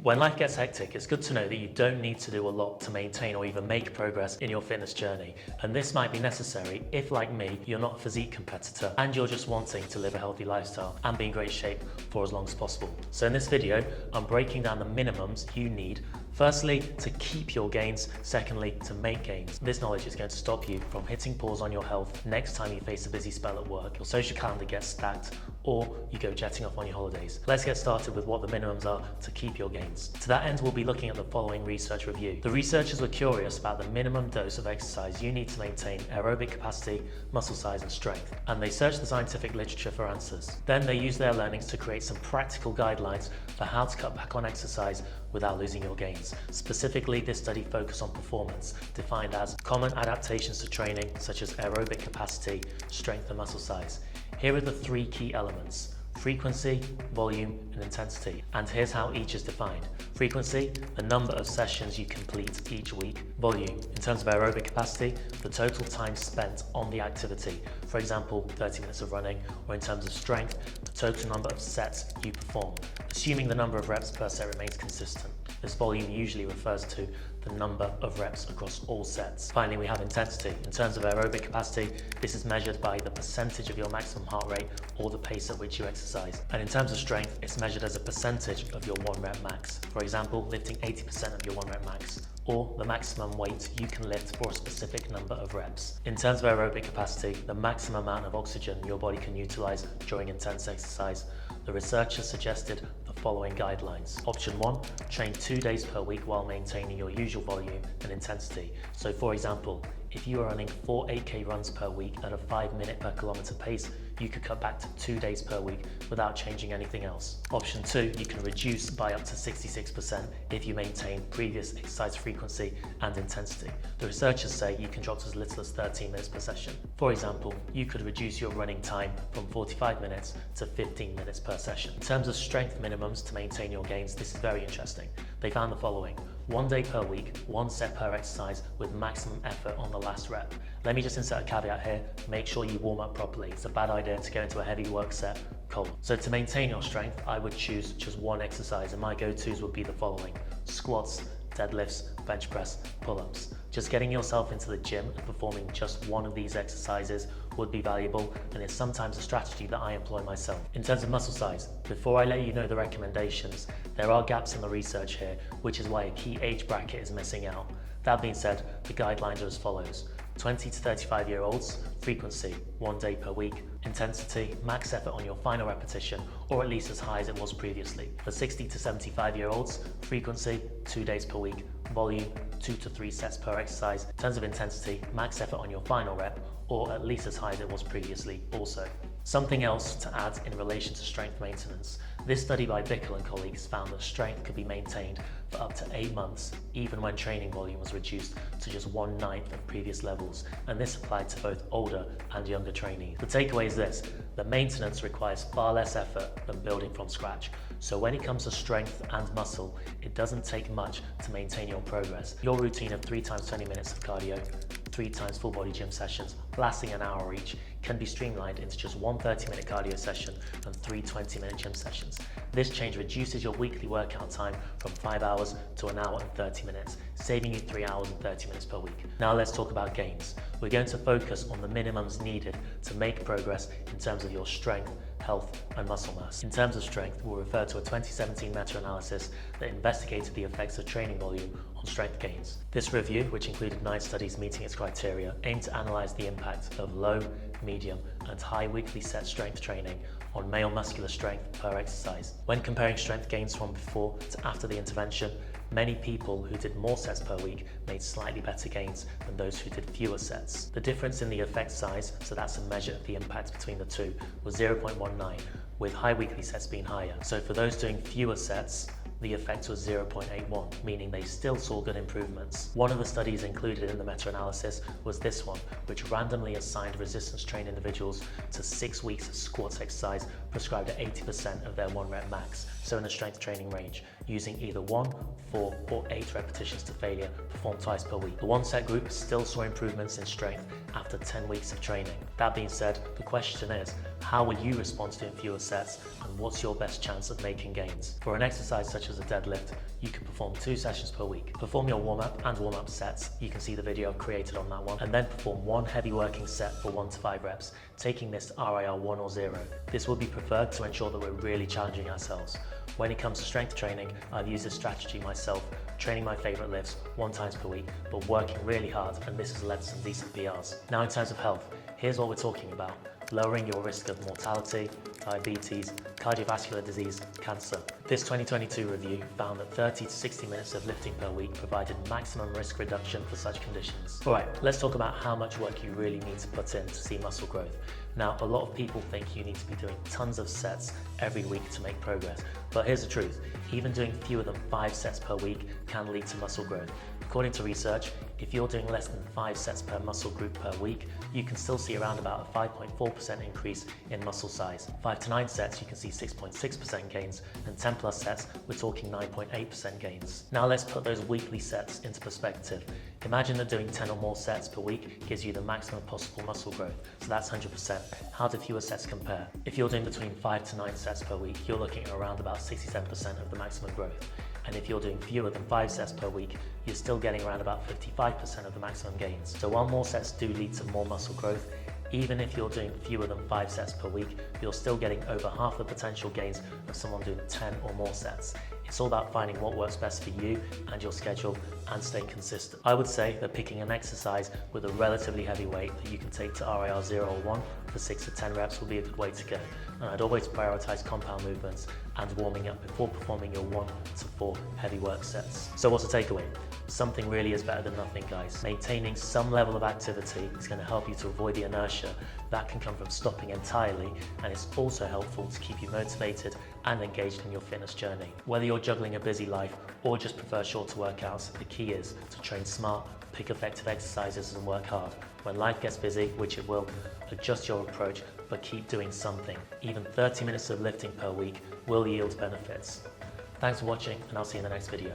When life gets hectic, it's good to know that you don't need to do a lot to maintain or even make progress in your fitness journey. And this might be necessary if, like me, you're not a physique competitor and you're just wanting to live a healthy lifestyle and be in great shape for as long as possible. So in this video, I'm breaking down the minimums you need. Firstly, to keep your gains. Secondly, to make gains. This knowledge is going to stop you from hitting pause on your health next time you face a busy spell at work, your social calendar gets stacked, or you go jetting off on your holidays. Let's get started with what the minimums are to keep your gains. To that end, we'll be looking at the following research review. The researchers were curious about the minimum dose of exercise you need to maintain aerobic capacity, muscle size, and strength, and they searched the scientific literature for answers. Then they used their learnings to create some practical guidelines for how to cut back on exercise without losing your gains. Specifically, this study focused on performance, defined as common adaptations to training such as aerobic capacity, strength, and muscle size. Here are the three key elements: frequency, volume, and intensity. And here's how each is defined. Frequency, the number of sessions you complete each week. Volume, in terms of aerobic capacity, the total time spent on the activity. For example, 30 minutes of running, or in terms of strength, the total number of sets you perform, assuming the number of reps per set remains consistent. This volume usually refers to the number of reps across all sets. Finally, we have intensity. In terms of aerobic capacity, this is measured by the percentage of your maximum heart rate or the pace at which you exercise. And in terms of strength, it's measured as a percentage of your 1 rep max. For example, lifting 80% of your 1 rep max, or the maximum weight you can lift for a specific number of reps. In terms of aerobic capacity, the maximum amount of oxygen your body can utilize during intense exercise, the researchers suggested the following guidelines. Option 1, train 2 days per week while maintaining your usual volume and intensity. So for example, if you are running 4 8K runs per week at a 5 minute per kilometer pace, you could cut back to 2 days per week without changing anything else. Option 2, you can reduce by up to 66% if you maintain previous exercise frequency and intensity. The researchers say you can drop to as little as 13 minutes per session. For example, you could reduce your running time from 45 minutes to 15 minutes per session. In terms of strength minimums to maintain your gains, this is very interesting. They found the following: 1 day per week, 1 set per exercise with maximum effort on the last rep. Let me just insert a caveat here: make sure you warm up properly. It's a bad idea to go into a heavy work set cold. So to maintain your strength, I would choose just one exercise, and my go-tos would be the following: squats, deadlifts, bench press, pull-ups. Just getting yourself into the gym and performing just one of these exercises would be valuable, and it's sometimes a strategy that I employ myself. In terms of muscle size, before I let you know the recommendations, there are gaps in the research here, which is why a key age bracket is missing out. That being said, the guidelines are as follows: 20 to 35-year-olds, frequency, 1 day per week. Intensity, max effort on your final repetition, or at least as high as it was previously. For 60 to 75-year-olds, frequency, 2 days per week. Volume, 2 to 3 sets per exercise. In terms of intensity, max effort on your final rep, or at least as high as it was previously also. Something else to add in relation to strength maintenance. This study by Bickel and colleagues found that strength could be maintained for up to 8 months, even when training volume was reduced to just 1/9 of previous levels, and this applied to both older and younger trainees. The takeaway is this: the maintenance requires far less effort than building from scratch. So when it comes to strength and muscle, it doesn't take much to maintain your progress. Your routine of 3 times 20 minutes of cardio, 3 times full body gym sessions, lasting an hour each, can be streamlined into just 1 30-minute cardio session and 3 20-minute gym sessions. This change reduces your weekly workout time from 5 hours to 1 hour and 30 minutes, saving you 3 hours and 30 minutes per week. Now let's talk about gains. We're going to focus on the minimums needed to make progress in terms of your strength, health, and muscle mass. In terms of strength, we'll refer to a 2017 meta-analysis that investigated the effects of training volume on strength gains. This review, which included 9 studies meeting its criteria, aimed to analyze the impact of low, medium, and high weekly set strength training on male muscular strength per exercise. When comparing strength gains from before to after the intervention, many people who did more sets per week made slightly better gains than those who did fewer sets. The difference in the effect size, so that's a measure of the impact between the two, was 0.19, with high weekly sets being higher. So for those doing fewer sets, the effect was 0.81, meaning they still saw good improvements. One of the studies included in the meta-analysis was this one, which randomly assigned resistance-trained individuals to 6 weeks of squats exercise prescribed at 80% of their 1 rep max, so in the strength training range, using either 1, 4, or 8 repetitions to failure, performed twice per week. The 1 set group still saw improvements in strength after 10 weeks of training. That being said, the question is, How will you respond to doing fewer sets, and what's your best chance of making gains? For an exercise such as a deadlift, you can perform 2 sessions per week. Perform your warm-up and warm-up sets, you can see the video I've created on that one, and then perform 1 heavy working set for 1 to 5 reps, taking this to RIR 1 or 0. This will be preferred to ensure that we're really challenging ourselves. When it comes to strength training, I've used this strategy myself, training my favourite lifts 1 time per week, but working really hard, and this has led to some decent PRs. Now in terms of health, here's what we're talking about. Lowering your risk of mortality, diabetes, cardiovascular disease, cancer. This 2022 review found that 30 to 60 minutes of lifting per week provided maximum risk reduction for such conditions. Alright, let's talk about how much work you really need to put in to see muscle growth. Now, a lot of people think you need to be doing tons of sets every week to make progress, but here's the truth. Even doing fewer than 5 sets per week can lead to muscle growth. According to research, if you're doing less than 5 sets per muscle group per week, you can still see around about a 5.4% increase in muscle size. 5 to 9 sets, you can see 6.6% gains, and 10 plus sets, we're talking 9.8% gains. Now let's put those weekly sets into perspective. Imagine that doing 10 or more sets per week gives you the maximum possible muscle growth, so that's 100%. How do fewer sets compare? If you're doing between 5 to 9 sets per week, you're looking at around about 67% of the maximum growth. And if you're doing fewer than 5 sets per week, you're still getting around about 55% of the maximum gains. So while more sets do lead to more muscle growth, even if you're doing fewer than 5 sets per week, you're still getting over half the potential gains of someone doing 10 or more sets. It's all about finding what works best for you and your schedule and staying consistent. I would say that picking an exercise with a relatively heavy weight that you can take to RIR 0 or 1 for 6 to 10 reps will be a good way to go. And I'd always prioritize compound movements and warming up before performing your 1 to 4 heavy work sets. So what's the takeaway? Something really is better than nothing, guys. Maintaining some level of activity is going to help you to avoid the inertia that can come from stopping entirely, and it's also helpful to keep you motivated and engaged in your fitness journey. Whether you're juggling a busy life or just prefer shorter workouts, the key is to train smart, pick effective exercises and work hard. When life gets busy, which it will, adjust your approach, but keep doing something. Even 30 minutes of lifting per week will yield benefits. Thanks for watching, and I'll see you in the next video.